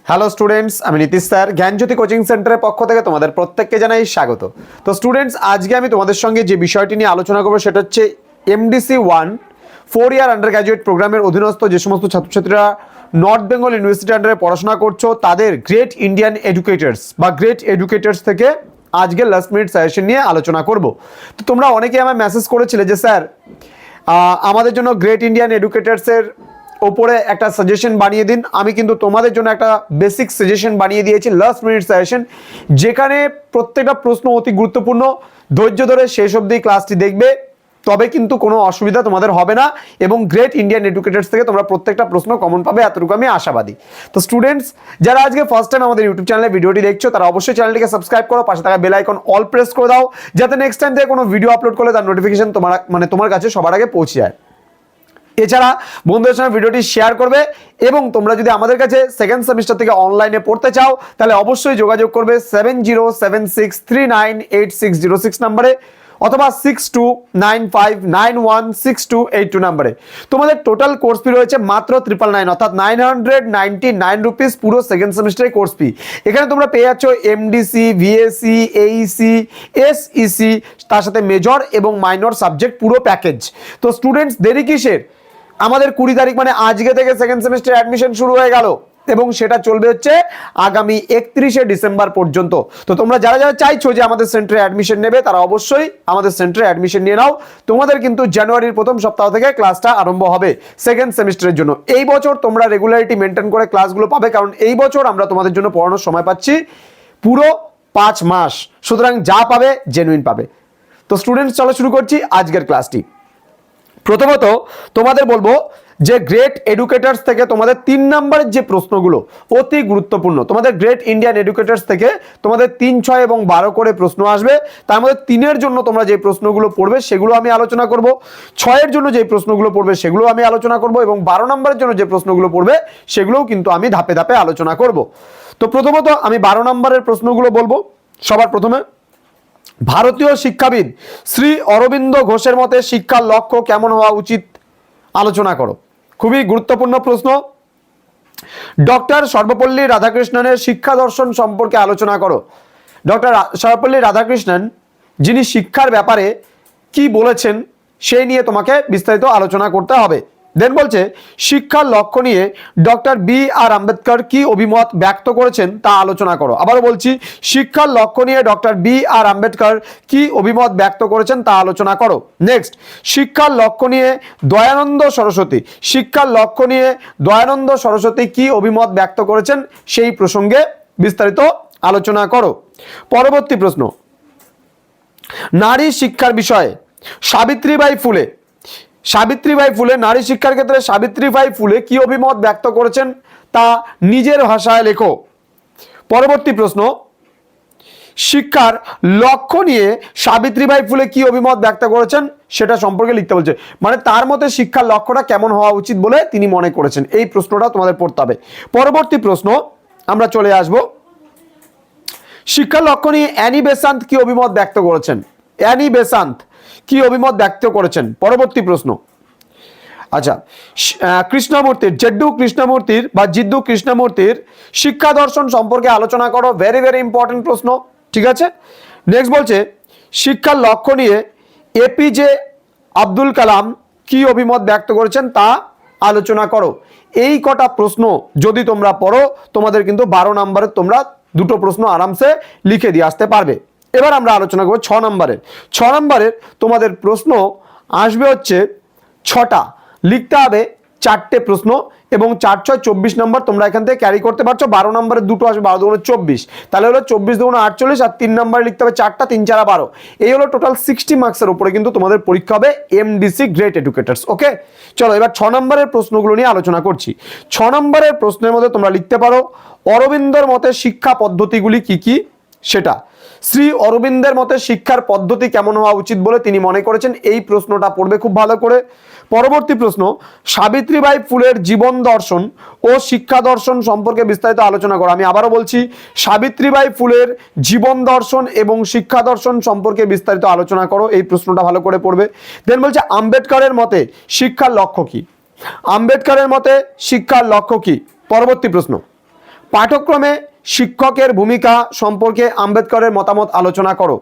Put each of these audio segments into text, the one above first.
Hello students, আমি Nitish sir জ্ঞানজ্যোতি coaching সেন্টারের পক্ষ থেকে তোমাদের প্রত্যেককে জানাই স্বাগত। তো স্টুডেন্টস, আজকে আমি তোমাদের সঙ্গে যে বিষয়টি নিয়ে আলোচনা করবো সেটা হচ্ছে এমডিসি 1 4 ইয়ার আন্ডার গ্র্যাজুয়েট প্রোগ্রামের অধীনস্থ যে সমস্ত ছাত্রছাত্রীরা নর্থ বেঙ্গল ইউনিভার্সিটি আন্ডারে পড়াশোনা করছো তাদের গ্রেট ইন্ডিয়ান এডুকেটার্স বা গ্রেট এডুকেটার্স থেকে আজকে লাস্ট মিনিট সাজেশন নিয়ে আলোচনা করব। তো তোমরা অনেকেই আমায় মেসেজ করেছিলে যে স্যার আমাদের জন্য গ্রেট ইন্ডিয়ান এডুকেটার্সের ওপরে একটা সাজেশন বানিয়ে দিন। আমি কিন্তু তোমাদের জন্য একটা বেসিক সাজেশন বানিয়ে দিয়েছি, লাস্ট মিনিট সাজেশন, যেখানে প্রত্যেকটা প্রশ্ন অতি গুরুত্বপূর্ণ। ধৈর্য ধরে শেষ অবধি ক্লাসটি দেখবে, তবে কিন্তু কোনো অসুবিধা তোমাদের হবে না এবং গ্রেট ইন্ডিয়ান এডুকেটার্স থেকে তোমরা প্রত্যেকটা প্রশ্ন কমন পাবে, এতটুকু আমি আশাবাদী। তো স্টুডেন্টস, যারা আজকে ফার্স্ট টাইম আমাদের ইউটিউব চ্যানেলে ভিডিওটি দেখছো তারা অবশ্যই চ্যানেলটিকে সাবস্ক্রাইব করো, পাশে থাকা বেল আইকন অল প্রেস করে দাও, যাতে নেক্সট টাইম থেকে কোনো ভিডিও আপলোড করলে তার নোটিফিকেশন তোমার কাছে সবার আগে পৌঁছে যায়। এছাড়া বন্ধুদের সঙ্গে ভিডিওটি শেয়ার করবে এবং তোমরা যদি আমাদের কাছে সেকেন্ড সেমিস্টার থেকে অনলাইনে পড়তে চাও তাহলে অবশ্যই যোগাযোগ করবে 7076398606 নম্বরে অথবা 6295916282 নম্বরে। তোমাদের টোটাল কোর্স ফি রয়েছে মাত্র 999 অর্থাৎ 999 রুপিস পুরো সেকেন্ড সেমিস্টারের কোর্স ফি। এখানে তোমরা পেয়ে যাচ্ছ এমডিসি, ভিএসসি, এইসি, এসইসি, তার সাথে মেজর এবং মাইনর সাবজেক্ট পুরো প্যাকেজ। তো স্টুডেন্টস, দেরি কিসের? আমাদের 20 তারিখ মানে আজকে থেকে সেকেন্ড সেমিস্টার অ্যাডমিশন শুরু হয়ে গেল এবং সেটা চলবে হচ্ছে আগামী 31শে ডিসেম্বর পর্যন্ত। তো তোমরা যারা যারা চাইছো যে আমাদের সেন্টারে অ্যাডমিশন নেবে তারা অবশ্যই আমাদের সেন্টারে অ্যাডমিশন নিয়ে নাও। তোমাদের কিন্তু জানুয়ারির প্রথম সপ্তাহ থেকে ক্লাসটা আরম্ভ হবে সেকেন্ড সেমিস্টারের জন্য। এই বছর তোমরা রেগুলারিটি মেনটেন করে ক্লাসগুলো পাবে, কারণ এই বছর আমরা তোমাদের জন্য পড়ানোর সময় পাচ্ছি পুরো 5 মাস, সুতরাং যা পাবে জেনুইন পাবে। তো স্টুডেন্টস, চলো শুরু করছি আজকের ক্লাসটি। প্রথমত তোমাদের বলবো যে গ্রেট এডুকেটার্স থেকে তোমাদের 3 নম্বরের যে প্রশ্নগুলো অতি গুরুত্বপূর্ণ। তোমাদের গ্রেট ইন্ডিয়ান এডুকেটার্স থেকে তোমাদের 3, 6 এবং 12 করে প্রশ্ন আসবে। তার মধ্যে 3-এর জন্য তোমরা যে প্রশ্নগুলো পড়বে সেগুলো আমি আলোচনা করব, 6-এর জন্য যে প্রশ্নগুলো পড়বে সেগুলো আমি আলোচনা করব এবং 12 নম্বরের জন্য যে প্রশ্নগুলো পড়বে সেগুলোও কিন্তু আমি ধাপে ধাপে আলোচনা করব। তো প্রথমত আমি 12 নম্বরের প্রশ্নগুলো বলবো। সবার প্রথমে, ভারতীয় শিক্ষাবিদ শ্রী অরবিন্দ ঘোষের মতে শিক্ষার লক্ষ্য কেমন হওয়া উচিত আলোচনা করো। খুবই গুরুত্বপূর্ণ প্রশ্ন। ডক্টর সর্বপল্লী রাধাকৃষ্ণনের শিক্ষা দর্শন সম্পর্কে আলোচনা করো। ডক্টর সর্বপল্লী রাধাকৃষ্ণন যিনি শিক্ষার ব্যাপারে কি বলেছেন সেই নিয়ে তোমাকে বিস্তারিত আলোচনা করতে হবে। দেন বলছে শিক্ষার লক্ষ্য নিয়ে ডক্টর বি.আর. আম্বেদকর কি অভিমত ব্যক্ত করেছেন তা আলোচনা করো। আবারও বলছি, শিক্ষার লক্ষ্য নিয়ে ডক্টর বি.আর. আম্বেদকর কি অভিমত ব্যক্ত করেছেন তা আলোচনা করো। নেক্সট, শিক্ষার লক্ষ্য নিয়ে দয়ানন্দ সরস্বতী কি অভিমত ব্যক্ত করেছেন সেই প্রসঙ্গে বিস্তারিত আলোচনা করো। পরবর্তী প্রশ্ন, নারী শিক্ষার বিষয়ে সাবিত্রীবাই ফুলে নারী শিক্ষার ক্ষেত্রে সাবিত্রীবাই ফুলে কি অভিমত ব্যক্ত করেছেন তা নিজের ভাষায় লেখো। পরবর্তী প্রশ্ন, শিক্ষার লক্ষ্য নিয়ে সাবিত্রীবাই ফুলে কি অভিমত ব্যক্ত করেছেন সেটা সম্পর্কে লিখতে বলছে, মানে তার মতে শিক্ষার লক্ষ্যটা কেমন হওয়া উচিত বলে তিনি মনে করেছেন। এই প্রশ্নটা তোমাদের পড়তে হবে। পরবর্তী প্রশ্ন আমরা চলে আসব, শিক্ষার লক্ষ্য নিয়ে অ্যানি বেসান্ত কি অভিমত ব্যক্ত করেছেন। পরবর্তী প্রশ্ন, আচ্ছা, জিদ্দু কৃষ্ণমূর্তির শিক্ষা দর্শন সম্পর্কে আলোচনা করো। ভেরি ভেরি ইম্পর্টেন্ট প্রশ্ন, ঠিক আছে। নেক্সট বলছে শিক্ষার লক্ষ্য নিয়ে এপিজে আব্দুল কালাম কি অভিমত ব্যক্ত করেছেন তা আলোচনা করো। এই কটা প্রশ্ন যদি তোমরা পড়ো তোমাদের কিন্তু 12 নম্বরের তোমরা 2টো প্রশ্ন আরামসে লিখে দিয়ে আসতে পারবে। এবার আমরা আলোচনা করব 6 নম্বরের তোমাদের প্রশ্ন আসবে হচ্ছে 6টা, লিখতে হবে 4টে প্রশ্ন এবং 4, 6, 24 নম্বর তোমরা এখান থেকে ক্যারি করতে পারছো। 12 নম্বরের 2টো আসবে, 12 দুগুণে 24, তাহলে হলো 24 দুগুণে 48 আর 3 নম্বরে লিখতে হবে 4টা, 3 4 12। এই হলো টোটাল 60 মার্কসের উপরে কিন্তু তোমাদের পরীক্ষা হবে এমডিসি গ্রেট এডুকেটার্স। ওকে, চলো এবার 6 নম্বরের প্রশ্নগুলো নিয়ে আলোচনা করছি। 6 নম্বরের প্রশ্নের মধ্যে তোমরা লিখতে পারো অরবিন্দর মতে শিক্ষা পদ্ধতিগুলি কি কি সেটা। শ্রী অরবিন্দের মতে শিক্ষার পদ্ধতি কেমন হওয়া উচিত বলে তিনি মনে করেছেন, এই প্রশ্নটা পড়বে খুব ভালো করে। পরবর্তী প্রশ্ন, সাবিত্রীবাই ফুলের জীবন দর্শন ও শিক্ষা দর্শন সম্পর্কে বিস্তারিত আলোচনা করো। আমি আবারও বলছি, সাবিত্রীবাই ফুলের জীবন দর্শন এবং শিক্ষা দর্শন সম্পর্কে বিস্তারিত আলোচনা করো। এই প্রশ্নটা ভালো করে পড়বে। দেন বলছে আম্বেদকরের মতে শিক্ষার লক্ষ্য কি। পরবর্তী প্রশ্ন, পাঠ্যক্রমে শিক্ষকের ভূমিকা সম্পর্কে আম্বেদকরের মতামত আলোচনা করো।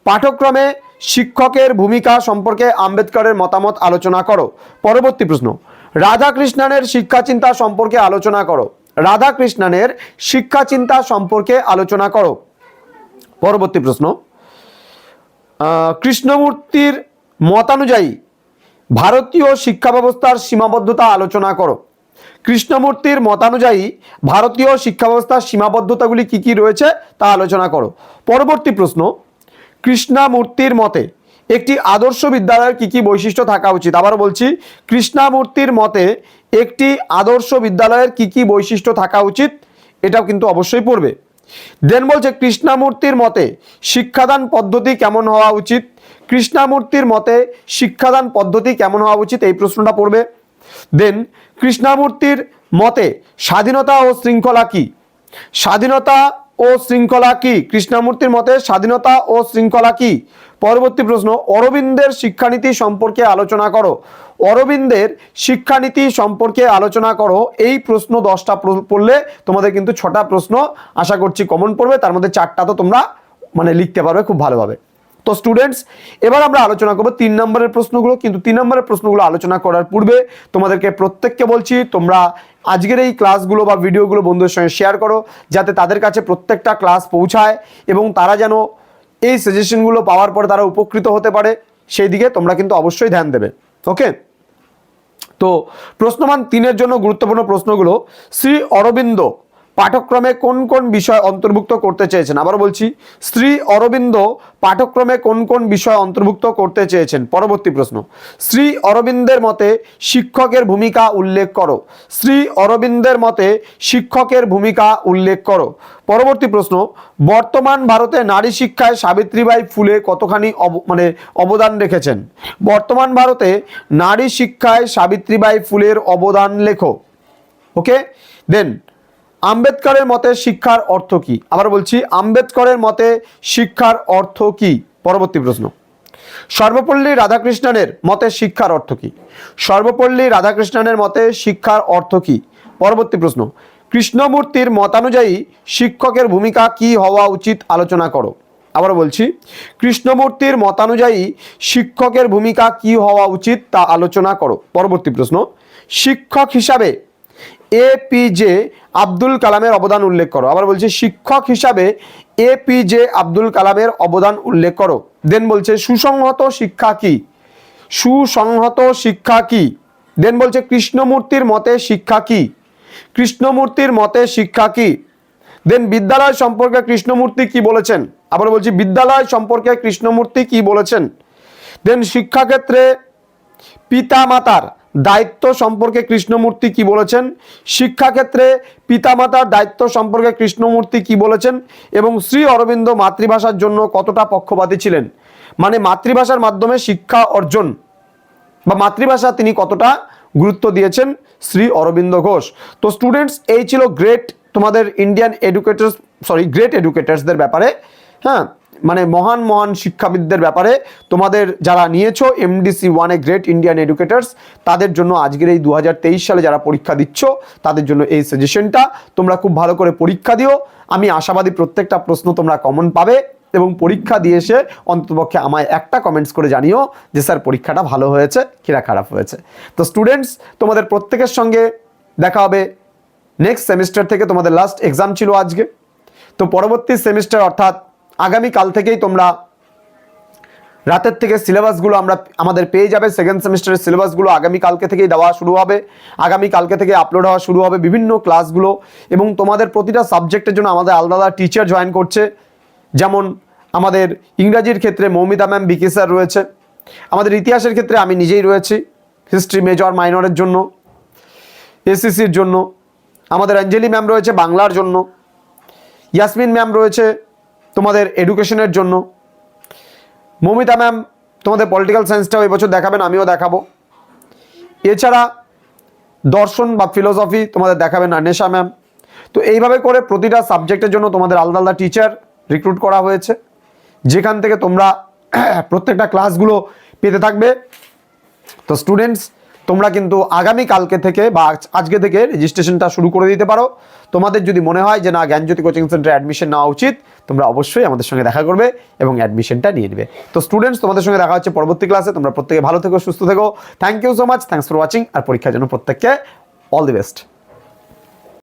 পাঠ্যক্রমে শিক্ষকের ভূমিকা সম্পর্কে আম্বেদকরের মতামত আলোচনা করো। পরবর্তী প্রশ্ন, রাধাকৃষ্ণনের শিক্ষা চিন্তা সম্পর্কে আলোচনা করো। রাধাকৃষ্ণনের শিক্ষা চিন্তা সম্পর্কে আলোচনা করো। পরবর্তী প্রশ্ন, কৃষ্ণমূর্তির মতানুযায়ী ভারতীয় শিক্ষা ব্যবস্থার সীমাবদ্ধতা আলোচনা করো। কৃষ্ণমূর্তির মতানুযায়ী ভারতীয় শিক্ষা ব্যবস্থার সীমাবদ্ধতাগুলি কি কি রয়েছে তা আলোচনা করো। পরবর্তী প্রশ্ন, কৃষ্ণমূর্তির মতে একটি আদর্শ বিদ্যালয়ের কি কি বৈশিষ্ট্য থাকা উচিত। আবার বলছি, কৃষ্ণমূর্তির মতে একটি আদর্শ বিদ্যালয়ের কি কি বৈশিষ্ট্য থাকা উচিত, এটাও কিন্তু অবশ্যই পড়বে। দেন বলছে কৃষ্ণমূর্তির মতে শিক্ষাদান পদ্ধতি কেমন হওয়া উচিত। কৃষ্ণমূর্তির মতে শিক্ষাদান পদ্ধতি কেমন হওয়া উচিত, এই প্রশ্নটা পড়বে। দেন কৃষ্ণমূর্তির মতে স্বাধীনতা ও শৃঙ্খলা কি। স্বাধীনতা ও শৃঙ্খলা কি, কৃষ্ণমূর্তির মতে স্বাধীনতা ও শৃঙ্খলা কি। পরবর্তী প্রশ্ন, অরবিন্দের শিক্ষানীতি সম্পর্কে আলোচনা করো। অরবিন্দের শিক্ষানীতি সম্পর্কে আলোচনা করো। এই প্রশ্ন 10টা পড়লে তোমাদের কিন্তু 6টা প্রশ্ন আশা করছি কমন পড়বে, তার মধ্যে 4টা তো তোমরা লিখতে পারবে খুব ভালোভাবে। তো স্টুডেন্টস, এবার আমরা আলোচনা করবো 3 নম্বরের প্রশ্নগুলো। কিন্তু 3 নম্বরের প্রশ্নগুলো আলোচনা করার পূর্বে তোমাদেরকে প্রত্যেককে বলছি, তোমরা আজকের এই ক্লাসগুলো বা ভিডিওগুলো বন্ধুদের সঙ্গে শেয়ার করো, যাতে তাদের কাছে প্রত্যেকটা ক্লাস পৌঁছায় এবং তারা যেন এই সাজেশনগুলো পাওয়ার পরে তারা উপকৃত হতে পারে, সেই দিকে তোমরা কিন্তু অবশ্যই ধ্যান দেবে। ওকে, তো প্রশ্নমান 3-এর জন্য গুরুত্বপূর্ণ প্রশ্নগুলো, শ্রী অরবিন্দ পাঠ্যক্রমে কোন কোন বিষয় অন্তর্ভুক্ত করতে চেয়েছেন। আবার বলছি, শ্রী অরবিন্দ পাঠ্যক্রমে কোন কোন বিষয় অন্তর্ভুক্ত করতে চেয়েছেন। পরবর্তী প্রশ্ন, শ্রী অরবিন্দের মতে শিক্ষকের ভূমিকা উল্লেখ করো। শ্রী অরবিন্দের মতে শিক্ষকের ভূমিকা উল্লেখ করো। পরবর্তী প্রশ্ন, বর্তমান ভারতে নারী শিক্ষায় সাবিত্রীবাই ফুলে কতখানি অবদান রেখেছেন। বর্তমান ভারতে নারী শিক্ষায় সাবিত্রীবাই ফুলের অবদান লেখো। ওকে, দেন আম্বেদকরের মতে শিক্ষার অর্থ কি। আবার বলছি, আম্বেদকরের মতে শিক্ষার অর্থ কি। পরবর্তী প্রশ্ন, সর্বপল্লী রাধাকৃষ্ণনের মতে শিক্ষার অর্থ কি। সর্বপল্লী রাধাকৃষ্ণনের মতে শিক্ষার অর্থ কি। পরবর্তী প্রশ্ন, কৃষ্ণমূর্তির মতানুযায়ী শিক্ষকের ভূমিকা কি হওয়া উচিত আলোচনা করো। আবার বলছি, কৃষ্ণমূর্তির মতানুযায়ী শিক্ষকের ভূমিকা কি হওয়া উচিত তা আলোচনা করো। পরবর্তী প্রশ্ন, শিক্ষক হিসাবে এপিজে আব্দুল কালামের অবদান উল্লেখ করো। আবার বলছে, শিক্ষক হিসাবে এপিজে আব্দুল কালামের অবদান উল্লেখ করো। দেন বলছে, সুসংহত শিক্ষা কি। সুসংহত শিক্ষা কি। দেন বলছে, কৃষ্ণমূর্তির মতে শিক্ষা কি। কৃষ্ণমূর্তির মতে শিক্ষা কি। দেন বিদ্যালয় সম্পর্কে কৃষ্ণমূর্তি কি বলেছেন। আবার বলছি, বিদ্যালয় সম্পর্কে কৃষ্ণমূর্তি কি বলেছেন। দেন শিক্ষাক্ষেত্রে পিতামাতার দায়িত্ব সম্পর্কে কৃষ্ণমূর্তি কি বলেছেন। শিক্ষাক্ষেত্রে পিতামাতার দায়িত্ব সম্পর্কে কৃষ্ণমূর্তি কি বলেছেন। এবং শ্রী অরবিন্দ মাতৃভাষার জন্য কতটা পক্ষপাতী ছিলেন, মানে মাতৃভাষার মাধ্যমে শিক্ষা অর্জন বা মাতৃভাষা তিনি কতটা গুরুত্ব দিয়েছেন শ্রী অরবিন্দ ঘোষ। তো স্টুডেন্টস, এই ছিল তোমাদের ইন্ডিয়ান গ্রেট এডুকেটার্সদের ব্যাপারে। হ্যাঁ, মহান মহান শিক্ষাবিদদের ব্যাপারে তোমাদের যারা নিয়েছো MDC 1-এ গ্রেট ইন্ডিয়ান এডুকেটার্স, তাদের জন্য আজকের এই 2023 সালে যারা পরীক্ষা দিচ্ছ তাদের জন্য এই সাজেশনটা। তোমরা খুব ভালো করে পরীক্ষা দিও। আমি আশাবাদী প্রত্যেকটা প্রশ্ন তোমরা কমন পাবে এবং পরীক্ষা দিয়ে এসে অন্ততপক্ষে আমায় একটা কমেন্টস করে জানিও যে স্যার পরীক্ষাটা ভালো হয়েছে কিনা খারাপ হয়েছে। তো স্টুডেন্টস, তোমাদের প্রত্যেকের সঙ্গে দেখা হবে নেক্সট সেমিস্টার থেকে। তোমাদের লাস্ট এক্সাম ছিল আজকে, তো পরবর্তী সেমিস্টার অর্থাৎ আগামীকাল থেকেই তোমরা রাতের থেকে সিলেবাসগুলো আমাদের পেয়ে যাবে। সেকেন্ড সেমিস্টারের সিলেবাসগুলো আগামীকালকে থেকেই দেওয়া শুরু হবে, আগামীকালকে থেকে আপলোড হওয়া শুরু হবে বিভিন্ন ক্লাসগুলো। এবং তোমাদের প্রতিটা সাবজেক্টের জন্য আমাদের আলাদা আলাদা টিচার জয়েন করছে। যেমন আমাদের ইংরাজির ক্ষেত্রে মৌমিতা ম্যাম, বিকে স্যার রয়েছে। আমাদের ইতিহাসের ক্ষেত্রে আমি নিজেই রয়েছি, হিস্ট্রি মেজর মাইনরের জন্য, এসএসসির জন্য। আমাদের অঞ্জলি ম্যাম রয়েছে বাংলার জন্য, ইয়াসমিন ম্যাম রয়েছে তোমাদের এডুকেশনের জন্য, মৌমিতা ম্যাম তোমাদের পলিটিক্যাল সায়েন্সটাও এবছর দেখাবেন, আমিও দেখাবো। এছাড়া দর্শন বা ফিলোসফি তোমাদের দেখাবেন আনেশা ম্যাম। তো এইভাবে করে প্রতিটা সাবজেক্টের জন্য তোমাদের আলাদা আলাদা টিচার রিক্রুট করা হয়েছে, যেখান থেকে তোমরা প্রত্যেকটা ক্লাসগুলো পেতে থাকবে। তো স্টুডেন্টস, তোমরা কিন্তু আগামী কালকে থেকে বা আজকে থেকে রেজিস্ট্রেশনটা শুরু করে দিতে পারো। তোমাদের যদি মনে হয় যে না জ্ঞানজ্যোতি কোচিং সেন্টারে অ্যাডমিশন নেওয়া উচিত, তোমরা অবশ্যই আমাদের সঙ্গে দেখা করবে এবং অ্যাডমিশনটা নিয়ে নেবে। তো স্টুডেন্টস, তোমাদের সঙ্গে দেখা হচ্ছে পরবর্তী ক্লাসে। তোমরা প্রত্যেকে ভালো থেকো, সুস্থ থেকো। Thank you so much, thanks for watching. আর পরীক্ষার জন্য প্রত্যেককে অল দি বেস্ট।